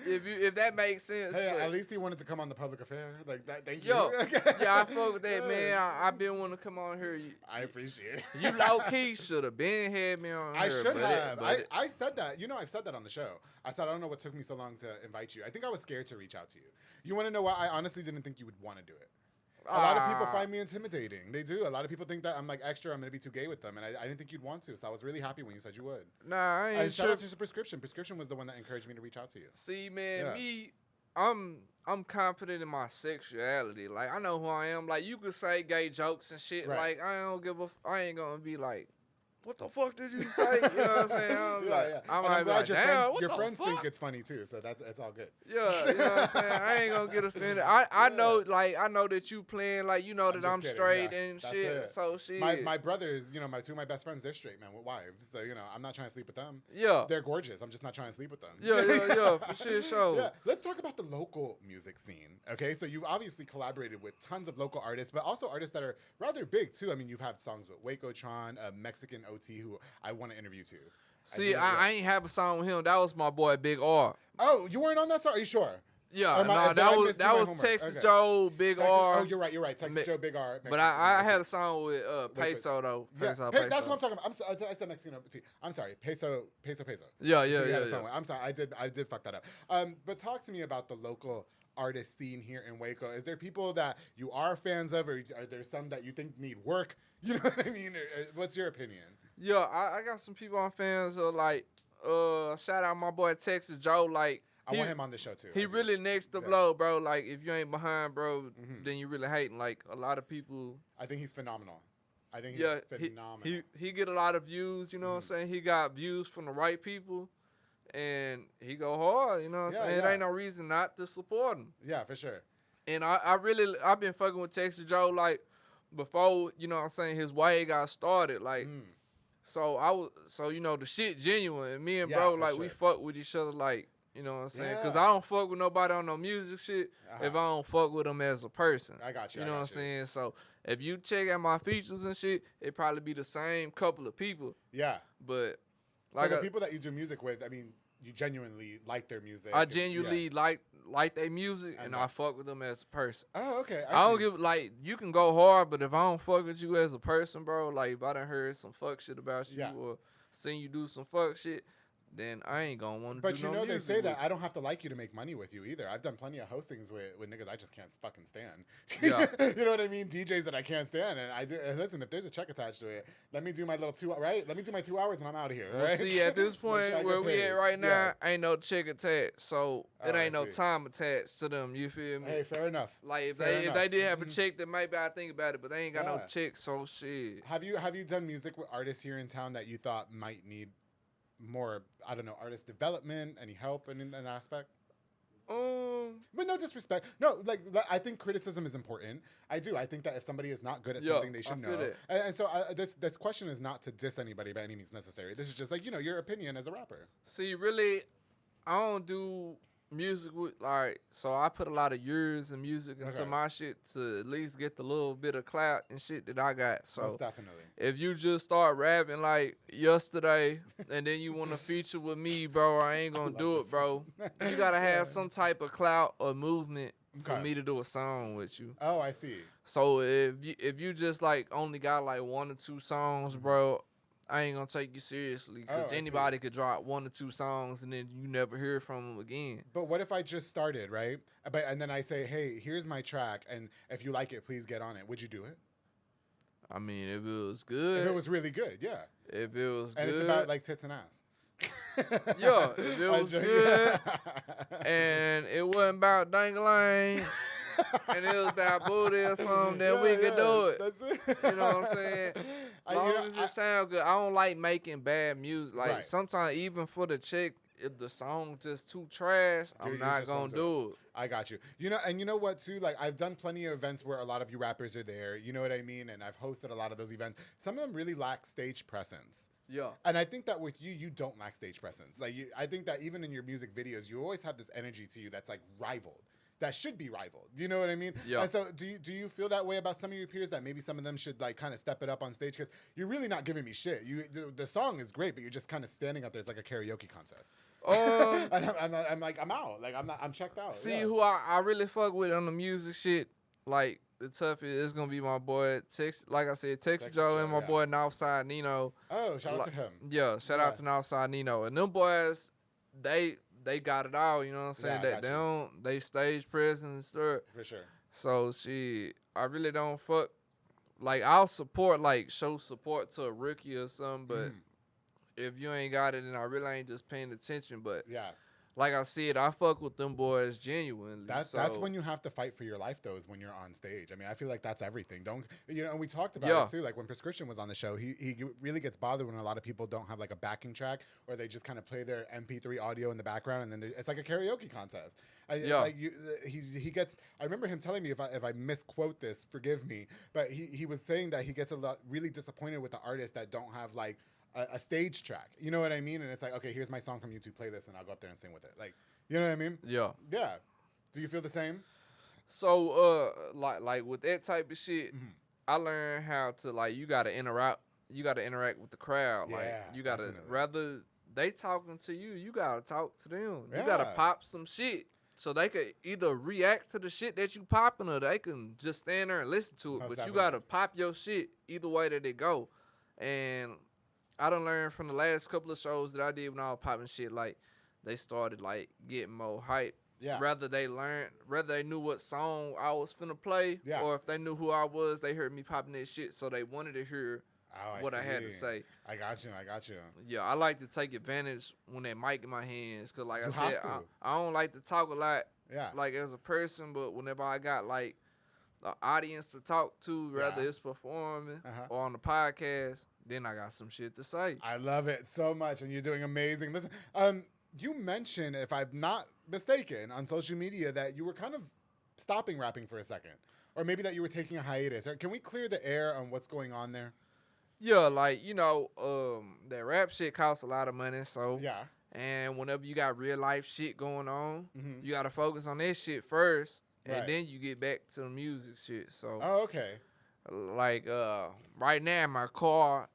if that makes sense. Hey, but- at least he wanted to come on the public affair. Like that. Thank Yo, you. yeah, I fuck with that, Yeah. man. I been want to come on here. I appreciate it. You low key should have been had me on I here. should but have. I I said that. You know, I've said that on the show. I said I don't know what took me so long to invite you. I think I was scared to reach out to you. You want to know why? I honestly didn't think you would want to do it. A lot of people find me intimidating. They do. A lot of people think that I'm like extra. I'm gonna be too gay with them, and I didn't think you'd want to. So I was really happy when you said you would. Nah, I ain't And shout sure. out to Prescription. Prescription was the one that encouraged me to reach out to you. See, man, Yeah. I'm confident in my sexuality. Like, I know who I am. Like, you could say gay jokes and shit. Right. Like, I ain't gonna be like, what the fuck did you say? You know what I'm saying? I'm like, And I I'm might be glad like, damn, what your the friends fuck? think it's funny too. So it's all good. Yeah, you know what I'm saying? I ain't gonna get offended. I know, like, I know that you playing, like, you know that just I'm kidding, straight yeah, and that's shit. it. So shit. My brothers, two of my best friends, they're straight, man, with wives. So, I'm not trying to sleep with them. Yeah. They're gorgeous. I'm just not trying to sleep with them. Yeah, for shit, sure. Yeah. Let's talk about the local music scene. Okay, so you've obviously collaborated with tons of local artists, but also artists that are rather big too. I mean, you've had songs with Waco Tron, a Mexican OT who I want to interview too. See, I ain't have a song with him. That was my boy Big R. Oh, you weren't on that song? Are you sure? Yeah, Or no, did I miss that my was homework? Texas Okay. Joe, Big R. Oh, you're right. Texas Joe, Big R. But I had a song with Peso though. Yeah, Peso. that's what I'm talking about. I said Mexican OT. I'm sorry, Peso. Yeah. So you had a song with- I'm sorry, I did fuck that up. But talk to me about the local artist scene here in Waco. Is there people that you are fans of, or are there some that you think need work? You know what I mean? Or what's your opinion? Yeah, I got some people I'm fans of, like, shout out my boy Texas Joe. Like, I want him on the show too. He really next to blow, bro. Like, if you ain't behind, bro, then you really hating. Like, a lot of people. I think he's phenomenal. Phenomenal. He get a lot of views, you know what I'm saying? He got views from the right people, and he go hard, you know what I'm saying? It ain't no reason not to support him. Yeah, for sure. And I've been fucking with Texas Joe, like, before, you know what I'm saying, his way got started, like, so the shit genuine, and me and bro, like, we fuck with each other, like, you know what I'm saying? Because I don't fuck with nobody on no music shit if I don't fuck with them as a person. I got you. You know what I'm saying? So if you check out my features and shit, it probably be the same couple of people. Yeah. But like the people that you do music with, I mean, you genuinely like their music. I genuinely like their music, and I fuck with them as a person. Oh, okay. I don't give, like, you can go hard, but if I don't fuck with you as a person, bro, like, if I done heard some fuck shit about you or seen you do some fuck shit, then I ain't gonna want to do no music. But they say that I don't have to like you to make money with you either. I've done plenty of hostings with niggas I just can't fucking stand. Yeah. You know what I mean? DJs that I can't stand. And I do. And listen, if there's a check attached to it, let me do my little 2 hours, right? Let me do my 2 hours and I'm out of here, right? Well, see, at this point where we at right now, ain't no check attached, so it ain't no time attached to them. You feel me? Hey, fair enough. Like, if they did have a check, then maybe I think about it, but they ain't got no check, so shit. Have you done music with artists here in town that you thought might need more, I don't know, artist development, any help in that aspect? But no disrespect. No, like, I think criticism is important. I do. I think that if somebody is not good at something, they should know. And so this question is not to diss anybody by any means necessary. This is just like, your opinion as a rapper. See, really, I don't do music with, like, so I put a lot of years in music into my shit to at least get the little bit of clout and shit that I got. So most definitely. If you just start rapping like yesterday and then you want to feature with me, bro, I ain't gonna do it, bro. You gotta have some type of clout or movement for me to do a song with you. Oh, I see. So if you just like only got like 1 or 2 songs, bro, I ain't gonna take you seriously because anybody could drop 1 or 2 songs and then you never hear from them again. But what if I just started, right? And then I say, hey, here's my track, and if you like it, please get on it. Would you do it? I mean, if it was good. If it was really good, yeah. If it was and good. it's about like tits and ass. Yeah, if it was good and it wasn't about dangling and it was about booty or something, then we could do it. That's it. You know what I'm saying? As long as it sound good. I don't like making bad music. Like, sometimes even for the chick, if the song just too trash, I'm not going to do it. I got you. And you know what, too? Like, I've done plenty of events where a lot of you rappers are there. You know what I mean? And I've hosted a lot of those events. Some of them really lack stage presence. Yeah. And I think that with you don't lack stage presence. Like, I think that even in your music videos, you always have this energy to you that's, like, rivaled. That should be rivaled. Do you know what I mean? Yeah. And so do you feel that way about some of your peers, that maybe some of them should, like, kind of step it up on stage? Because you're really not giving me shit. The song is great, but you're just kind of standing up there. It's like a karaoke contest. And I'm out. Like, I'm checked out. See, who I really fuck with on the music shit, like, the toughest is going to be my boy, like I said, Texas Joe and my boy Northside Nino. Oh, shout out to him. Yeah, shout out to Northside Nino. And them boys, they got it all, you know what I'm saying? They stage presence and stuff. For sure. So, shit, I really don't fuck. Like, I'll support, like, show support to a rookie or something, but if you ain't got it, then I really ain't just paying attention. But Yeah. like I said, I fuck with them boys genuinely. That's when you have to fight for your life, though, is when you're on stage. I mean, I feel like that's everything. And we talked about it too. Like when Prescription was on the show, he really gets bothered when a lot of people don't have like a backing track, or they just kind of play their MP3 audio in the background, and then it's like a karaoke contest. He gets. I remember him telling me, if I misquote this, forgive me, but he was saying that he gets really disappointed with the artists that don't have like a stage track. You know what I mean? And it's like, okay, here's my song from YouTube, play this, and I'll go up there and sing with it. Like, you know what I mean? Yeah. Yeah. Do you feel the same? So, like with that type of shit, I learned how to, like, you gotta interact with the crowd. Yeah, like, you gotta, definitely. rather they talking to you, you gotta talk to them. Yeah. You gotta pop some shit. So they could either react to the shit that you popping, or they can just stand there and listen to it. Most But definitely. you gotta pop your shit either way that it go. And I done learned from the last couple of shows that I did when I was popping shit, like, they started, like, getting more hype. Yeah. Rather they knew what song I was finna play, Yeah. or if they knew who I was, they heard me popping that shit, so they wanted to hear what I had to see. say. I got you. Yeah, I like to take advantage when that mic in my hands, because, like You I said, have to. I don't like to talk a lot, Yeah. like, as a person, but whenever I got, like, the audience to talk to, whether Yeah. it's performing Uh-huh. or on the podcast, then I got some shit to say. I love it so much, and you're doing amazing. Listen, you mentioned, if I'm not mistaken, on social media that you were kind of stopping rapping for a second, or maybe that you were taking a hiatus. Can we clear the air on what's going on there? Yeah, like, that rap shit costs a lot of money, so Yeah. and whenever you got real life shit going on, Mhm. you gotta focus on that shit first, and Right. then you get back to the music shit. So Oh, okay. like right now my car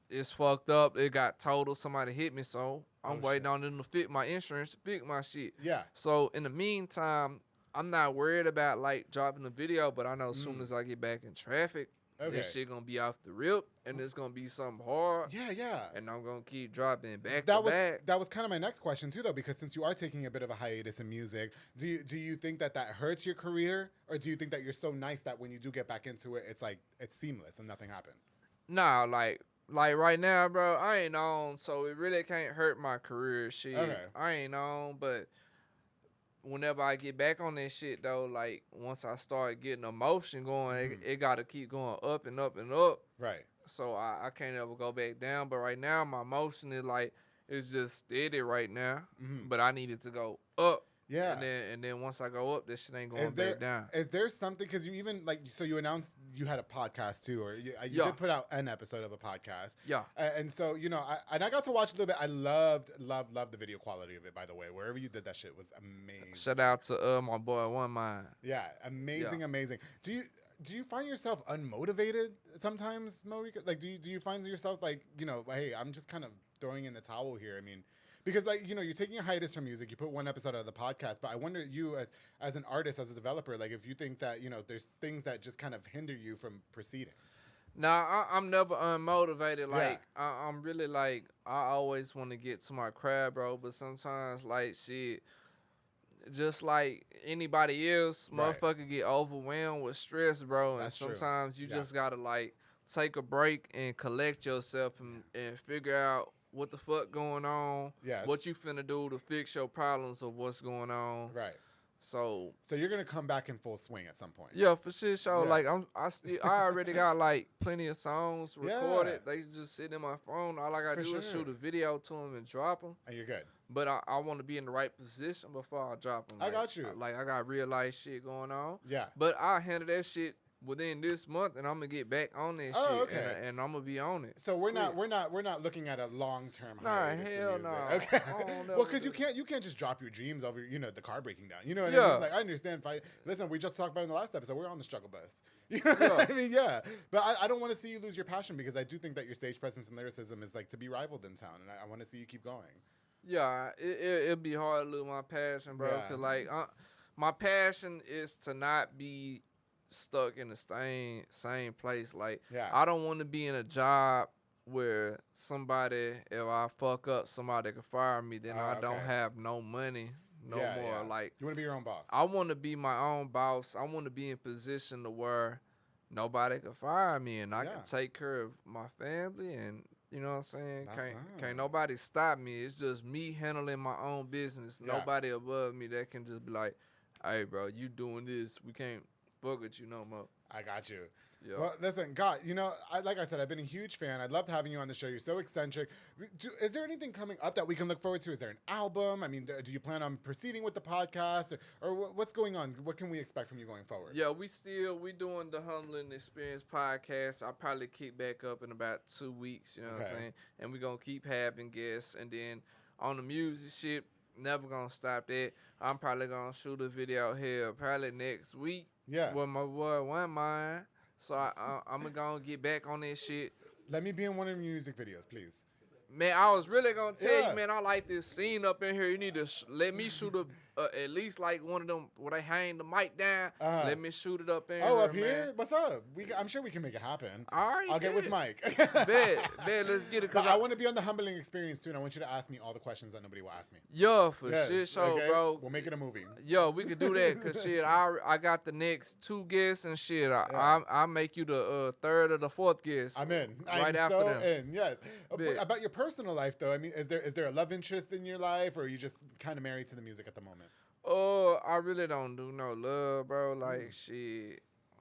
is fucked up. It got totaled. Somebody hit me, so I'm waiting on them to fix my insurance to fix my shit. Yeah. So in the meantime, I'm not worried about like dropping the video, but I know as soon as I get back in traffic, Okay. this shit gonna be off the rip, and it's gonna be something hard. Yeah. And I'm gonna keep dropping back That to was back. that was kind of my next question too, though, because since you are taking a bit of a hiatus in music, do you think that hurts your career, or do you think that you're so nice that when you do get back into it, it's like it's seamless and nothing happened? Nah, like right now, bro, I ain't on, so it really can't hurt my career. Shit, Okay. I ain't on, but whenever I get back on that shit, though, like once I start getting emotion going, it gotta keep going up and up and up. Right. So I can't ever go back down. But right now, my motion is like it's just steady right now. But I need it to go up. Yeah. And then once I go up, this shit ain't going Is there back down. is there something, because you even so you announced you had a podcast too, or you Yeah. did put out an episode of a podcast. Yeah. And so I got to watch a little bit. I loved the video quality of it. By the way, wherever you did that shit was amazing. Shout out to my boy One Mind. Yeah, amazing. Do you find yourself unmotivated sometimes, Rico? Like, do you find yourself like, hey, I'm just kind of throwing in the towel here? I mean, because like, you're taking a hiatus from music. You put one episode out of the podcast, but I wonder, you as an artist, as a developer, like if you think that, there's things that just kind of hinder you from proceeding. Nah, I'm never unmotivated. Like, I'm really like, I always want to get to my craft, bro. But sometimes, like, shit, just like anybody else, Right. motherfucker get overwhelmed with stress, bro. And That's true. sometimes you Yeah. just gotta like take a break and collect yourself and figure out what the fuck going on. Yes. What you finna do to fix your problems of what's going on. Right. So So you're gonna come back in full swing at some point. yeah, for shit show. Yeah. Like I already got like plenty of songs recorded. Yeah. They just sit in my phone. All I gotta For do is sure. shoot a video to them and drop them. And you're good. But I want to be in the right position before I drop them. I got you. Like I got real life shit going on. Yeah. But I handle that shit within this month, and I'm gonna get back on that Oh, shit, okay. and I'm gonna be on it. So we're not Quick. we're not looking at a long-term Nah, hiatus in hell music. nah. Okay. I don't Well, never because do. you can't just drop your dreams over the car breaking down. You know what I Yeah. mean? Like I understand. Listen, we just talked about it in the last episode. We're on the struggle bus. You know what I mean? Yeah. But I don't want to see you lose your passion, because I do think that your stage presence and lyricism is like to be rivaled in town, and I want to see you keep going. Yeah, it'd be hard to lose my passion, bro. Yeah. Cause like my passion is to not be stuck in the same place. Like Yeah. I don't want to be in a job where somebody, if I fuck up, somebody can fire me. Then I don't Okay. have no money no Yeah, more. yeah. Like You want to be your own boss. I want to be my own boss. I want to be in position to where nobody can fire me, and I Yeah. can take care of my family, and you know what I'm saying? That's Can't nobody stop me. It's just me handling my own business. Yeah. Nobody above me that can just be like, hey, bro, you doing this. We can't fuck with you no more. I got you. Yeah. Well, listen, God, you know, like I said, I've been a huge fan. I'd love having you on the show. You're so eccentric. Is there anything coming up that we can look forward to? Is there an album? I mean, do you plan on proceeding with the podcast? Or what's going on? What can we expect from you going forward? Yeah, we doing the Humbling Experience podcast. I'll probably kick back up in about 2 weeks, you know what I'm saying? And we're going to keep having guests. And then on the music shit, never going to stop that. I'm probably going to shoot a video here probably next week. Yeah. With my boy One Mind. So I'm going to get back on that shit. Let me be in one of your music videos, please. Man, I was really going to tell you, man, I like this scene up in here. You need to let me shoot at least like one of them where they hang the mic down. Let me shoot it up in here, up here? man. What's up? I'm sure we can make it happen. All right, I'll get with Mike. Bet, let's get it. Because I want to be on the Humbling Experience, too, and I want you to ask me all the questions that nobody will ask me. Yeah, for Yes, shit show, okay? bro. We'll make it a movie. Yo, we could do that, because shit, I got the next 2 guests and shit. I'll make you the third or the fourth guest. I'm in. Right I'm after so them. in, yes. Bet. About your personal life, though, I mean, is there a love interest in your life, or are you just kind of married to the music at the moment? Oh, I really don't do no love, bro. Like, shit,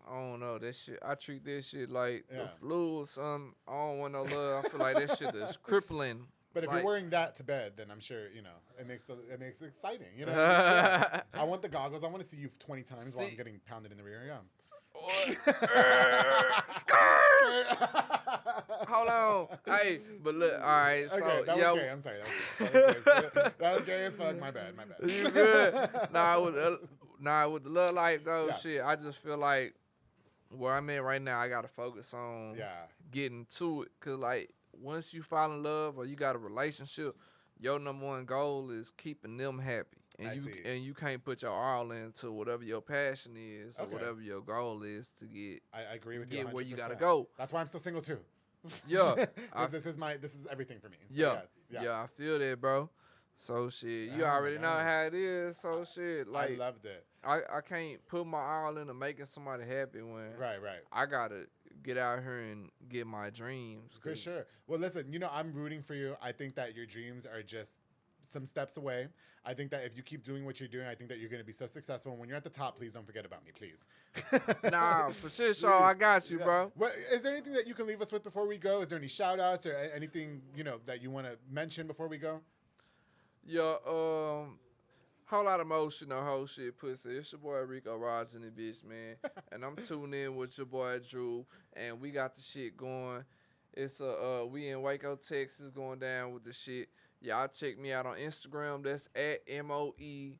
I don't know. That shit, I treat this shit like the flu or something. I don't want no love. I feel like that shit is crippling. But if like, you're wearing that to bed, then I'm sure, you know, it makes it exciting. You know, yeah. I want the goggles. I want to see you 20 times while I'm getting pounded in the rear. Yeah. Hold on. Hey, but look, all right. So, okay, that yo, was gay. I'm sorry. That was gay as fuck. My bad. You good? With the love life, though, shit, I just feel like where I'm at right now, I got to focus on getting to it. Because, like, once you fall in love or you got a relationship, your number one goal is keeping them happy. And you can't put your all into whatever your passion is or whatever your goal is to get. I agree with you. Get 100%. where you gotta go. That's why I'm still single too. Yeah, this is everything for me. So yeah, I feel that, bro. So shit, you already know how it is. So shit, like I loved it. I can't put my all into making somebody happy when right. I gotta get out here and get my dreams. For sure. Well, listen, you know, I'm rooting for you. I think that your dreams are just some steps away. I think that if you keep doing what you're doing, I think that you're going to be so successful. And when you're at the top, please don't forget about me, please. Nah, for sure, Shaw. I got you, bro. Well, is there anything that you can leave us with before we go? Is there any shout outs or anything, you know, that you want to mention before we go? Yeah, whole lot of motion on whole shit pussy. It's your boy Rico Rogers in the bitch, man. And I'm tuned in with your boy Drew, and we got the shit going. It's we in Waco, Texas, going down with the shit. Y'all check me out on Instagram. That's at MOERICOROGER.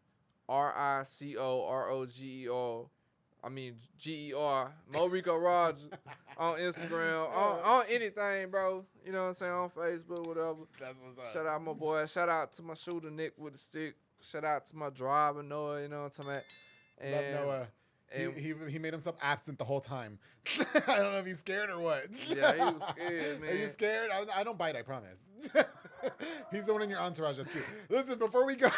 I mean GER. Mo Rico Rogers on Instagram. On anything, bro. You know what I'm saying? On Facebook, whatever. That's what's up. Shout out my boy. Shout out to my shooter Nick with the stick. Shout out to my driver Noah. You know what I'm talking about? Love Noah. He made himself absent the whole time. I don't know if he's scared or what. Yeah, he was scared, man. Are you scared? I don't bite, I promise. He's the one in your entourage that's cute. Listen, before we go,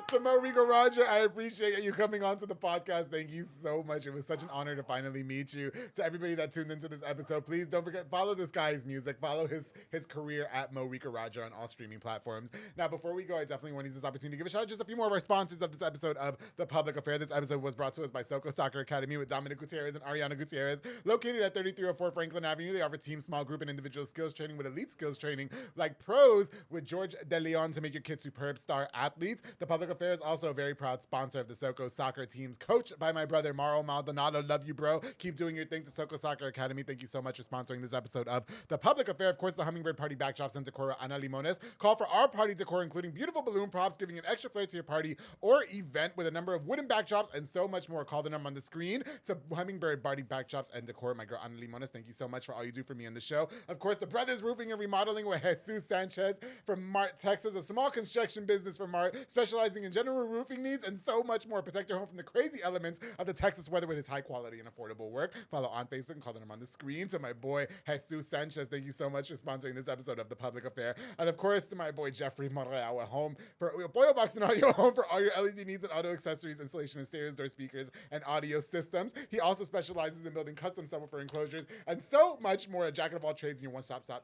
to Mo Rico Roger, I appreciate you coming on to the podcast. Thank you so much. It was such an honor to finally meet you. To everybody that tuned into this episode, please don't forget, follow this guy's music. Follow his career at Mo Rico Roger on all streaming platforms. Now, before we go, I definitely want to use this opportunity to give a shout out to just a few more of our sponsors of this episode of The Public Affair. This episode was brought to us by Soko Soccer Academy with Dominic Gutierrez and Ariana Gutierrez. Located at 3304 Franklin Avenue, they offer team, small group, and individual skills training with elite skills training like pros with George De Leon to make your kids superb star athletes. The Public Affair is also a very proud sponsor of the Soko soccer teams, coached by my brother Mauro Maldonado. Love you, bro. Keep doing your thing to Soko Soccer Academy. Thank you so much for sponsoring this episode of The Public Affair. Of course, the Hummingbird Party Backdrops and Decor Ana Limones. Call for our party decor, including beautiful balloon props, giving an extra flair to your party or event with a number of wooden backdrops and so much more. Call the number on the screen to Hummingbird Party Backdrops and Decor. My girl Ana Limones, thank you so much for all you do for me on the show. Of course, the Brothers Roofing and remodeling with Jesus Sanchez from Mart, Texas, a small construction business from Mart, specializing in general roofing needs and so much more. Protect your home from the crazy elements of the Texas weather with his high quality and affordable work. Follow on Facebook and calling him on the screen. To my boy Jesus Sanchez, thank you so much for sponsoring this episode of The Public Affair. And of course, to my boy Jeffrey Morreal at home for Boyle Box and Audio Home for all your LED needs and auto accessories, installation of stereos, door speakers, and audio systems. He also specializes in building custom subwoofer enclosures and so much more. A jacket of all trades and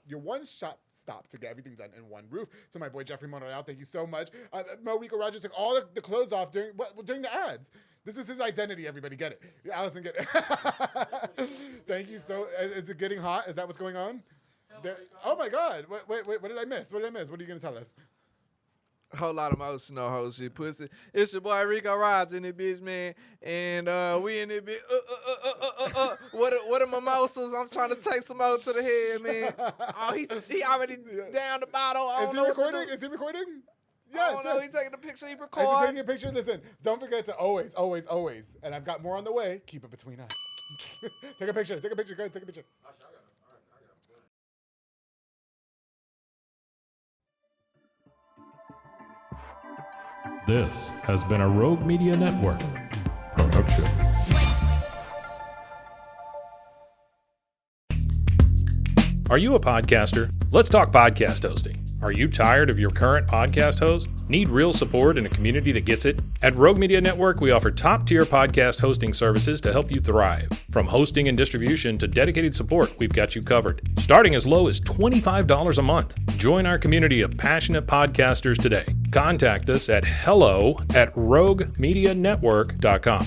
your one-shot stop to get everything done in one roof. To my boy Jeffrey Morreal, thank you so much. Rico Rogers took all the clothes off during the ads. This is his identity, everybody. Get it. Allison, get it. Thank you so. Is it getting hot? Is that what's going on? Oh my God. Wait. What did I miss? What are you going to tell us? Whole lot of emotional whole shit, pussy. It's your boy Rico Rogers in this bitch, man. And we in this bitch. What are mimosas? I'm trying to take some out to the head, man. Oh, he already down the bottle. Is he recording? Is he recording? Yes. Oh, no, he's taking a picture. He As he's recording. taking a picture, listen, don't forget to always, and I've got more on the way, keep it between us. Take a picture. Go ahead, take a picture. This has been a Rogue Media Network production. Are you a podcaster? Let's talk podcast hosting. Are you tired of your current podcast host? Need real support in a community that gets it? At Rogue Media Network, we offer top-tier podcast hosting services to help you thrive. From hosting and distribution to dedicated support, we've got you covered. Starting as low as $25 a month. Join our community of passionate podcasters today. Contact us at hello@roguemedianetwork.com.